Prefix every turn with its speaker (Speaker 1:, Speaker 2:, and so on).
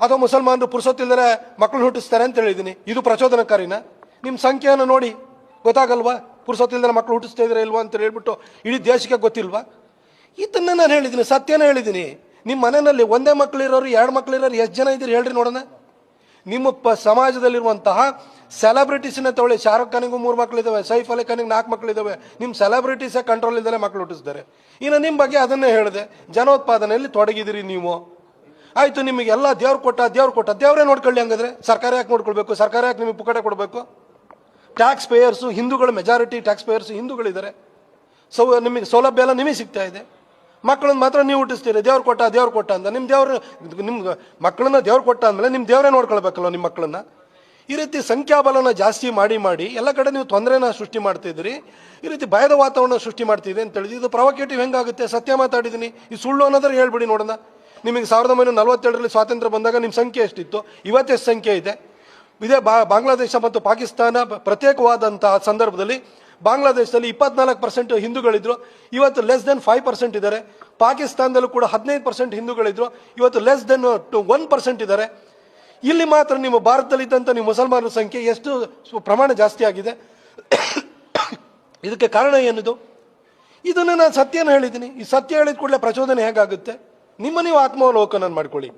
Speaker 1: ಅಥವಾ ಮುಸಲ್ಮಾನರು ಪುರುಸೊತ್ತಿಲ್ಲದೆ ಮಕ್ಕಳು ಹುಟ್ಟಿಸ್ತಾರೆ ಅಂತ ಹೇಳಿದ್ದೀನಿ. ಇದು ಪ್ರಚೋದನಕಾರಿನ? ನಿಮ್ಮ ಸಂಖ್ಯೆಯನ್ನು ನೋಡಿ ಗೊತ್ತಾಗಲ್ವಾ? ಪುರುಸೊತ್ತಿಲ್ಲದೆ ಮಕ್ಕಳು ಹುಟ್ಟಿಸ್ತಾ ಇದ್ರೆ ಇಲ್ವಾ ಅಂತ ಹೇಳ್ಬಿಟ್ಟು ಇಡೀ ದೇಶಕ್ಕೆ ಗೊತ್ತಿಲ್ವಾ? ಇದನ್ನ ನಾನು ಹೇಳಿದ್ದೀನಿ, ಸತ್ಯನೇ ಹೇಳಿದ್ದೀನಿ. ನಿಮ್ಮ ಮನೆಯಲ್ಲಿ ಒಂದೇ ಮಕ್ಕಳಿರೋರು, ಎರಡು ಮಕ್ಕಳಿರೋರು ಎಷ್ಟು ಜನ ಇದ್ದೀರಿ ಹೇಳ್ರಿ ನೋಡೋಣ. ನಿಮ್ಮ ಸಮಾಜದಲ್ಲಿರುವಂತಹ ಸೆಲೆಬ್ರಿಟೀಸ್ನ ತಗೊಳ್ಳಿ. ಶಾರುಖ್ ಖಾನಿಗೂ 3 ಮಕ್ಕಳಿದ್ದಾವೆ, ಸೈಫ್ ಅಲಿ ಖಾನಿಗೆ 4 ಮಕ್ಕಳಿದ್ದಾವೆ. ನಿಮ್ಮ ಸೆಲೆಬ್ರಿಟೀಸೇ ಕಂಟ್ರೋಲ್ ಇಲ್ಲದೆ ಮಕ್ಕಳು ಹುಟ್ಟಿಸ್ತಾರೆ. ಇನ್ನು ನಿಮ್ಮ ಬಗ್ಗೆ ಅದನ್ನೇ ಹೇಳಿದೆ, ಜನೋತ್ಪಾದನೆಯಲ್ಲಿ ತೊಡಗಿದಿರಿ ನೀವು. ಆಯ್ತು, ನಿಮಗೆಲ್ಲ ದೇವ್ರು ಕೊಟ್ಟ ದೇವರೇ ನೋಡ್ಕೊಳ್ಳಿ. ಹಂಗಾದ್ರೆ ಸರ್ಕಾರ ಯಾಕೆ ನೋಡ್ಕೊಳ್ಬೇಕು? ಸರ್ಕಾರ ಯಾಕೆ ನಿಮಗೆ ಪುಕ್ಕಟೆ ಕೊಡಬೇಕು? ಟ್ಯಾಕ್ಸ್ ಪೇಯರ್ಸು ಹಿಂದೂಗಳು, ಮೆಜಾರಿಟಿ ಟ್ಯಾಕ್ಸ್ ಪೇಯರ್ಸು ಹಿಂದೂಗಳಿದ್ದಾರೆ. ನಿಮಗೆ ಸೌಲಭ್ಯ ಎಲ್ಲ ನಿಮಗೆ ಸಿಗ್ತಾ ಇದೆ. ಮಕ್ಕಳನ್ನ ಮಾತ್ರ ನೀವು ಹುಟ್ಟಿಸ್ತೀರಿ, ದೇವ್ರು ಕೊಟ್ಟ ಅಂತ. ನಿಮ್ಮ ಮಕ್ಕಳನ್ನ ದೇವ್ರು ಕೊಟ್ಟ ಅಂದಮೇಲೆ ನಿಮ್ಮ ದೇವರೇ ನೋಡ್ಕೊಳ್ಬೇಕಲ್ಲ ನಿಮ್ಮ ಮಕ್ಕಳನ್ನ. ಈ ರೀತಿ ಸಂಖ್ಯಾಬಲನ ಜಾಸ್ತಿ ಮಾಡಿ ಎಲ್ಲ ಕಡೆ ನೀವು ತೊಂದರೆನ ಸೃಷ್ಟಿ ಮಾಡ್ತಿದ್ದೀರಿ. ಈ ರೀತಿ ಭಯದ ವಾತಾವರಣ ಸೃಷ್ಟಿ ಮಾಡ್ತಿದೆ ಅಂತ ಹೇಳಿದ್ವಿ. ಇದು ಪ್ರೊವೊಕೇಟಿವ್ ಹೆಂಗಾಗುತ್ತೆ? ಸತ್ಯ ಮಾತಾಡಿದ್ದೀನಿ. ಈ ಸುಳ್ಳು ಅನ್ನೋದ್ರೆ ಹೇಳ್ಬಿಡಿ ನೋಡೋಣ. ನಿಮಗೆ 1947ರಲ್ಲಿ ಸ್ವಾತಂತ್ರ್ಯ ಬಂದಾಗ ನಿಮ್ಮ ಸಂಖ್ಯೆ ಎಷ್ಟಿತ್ತು? ಇವತ್ತೆಷ್ಟು ಸಂಖ್ಯೆ ಇದೆ? ಇದೇ ಬಾಂಗ್ಲಾದೇಶ ಮತ್ತು ಪಾಕಿಸ್ತಾನ ಪ್ರತ್ಯೇಕವಾದಂತಹ ಸಂದರ್ಭದಲ್ಲಿ ಬಾಂಗ್ಲಾದೇಶದಲ್ಲಿ 24% ಹಿಂದೂಗಳಿದ್ರು, ಇವತ್ತು ಲೆಸ್ ದೆನ್ 5% ಇದ್ದಾರೆ. ಪಾಕಿಸ್ತಾನದಲ್ಲೂ ಕೂಡ 15% ಹಿಂದೂಗಳಿದ್ರು, ಇವತ್ತು ಲೆಸ್ ದೆನ್ 1% ಇದ್ದಾರೆ. ಇಲ್ಲಿ ಮಾತ್ರ ನಿಮ್ಮ ಭಾರತದಲ್ಲಿದ್ದಂಥ ನೀವು ಮುಸಲ್ಮಾನರ ಸಂಖ್ಯೆ ಎಷ್ಟು ಪ್ರಮಾಣ ಜಾಸ್ತಿ ಆಗಿದೆ. ಇದಕ್ಕೆ ಕಾರಣ ಏನಿದು? ಇದನ್ನು ನಾನು ಸತ್ಯನ ಹೇಳಿದ್ದೀನಿ. ಈ ಸತ್ಯ ಹೇಳಿದ ಕೂಡಲೇ ಪ್ರಚೋದನೆ ಹೇಗಾಗುತ್ತೆ? ನಿಮ್ಮ ನೀವು ಆತ್ಮಾವಲೋಕನ ಮಾಡ್ಕೊಳ್ಳಿ.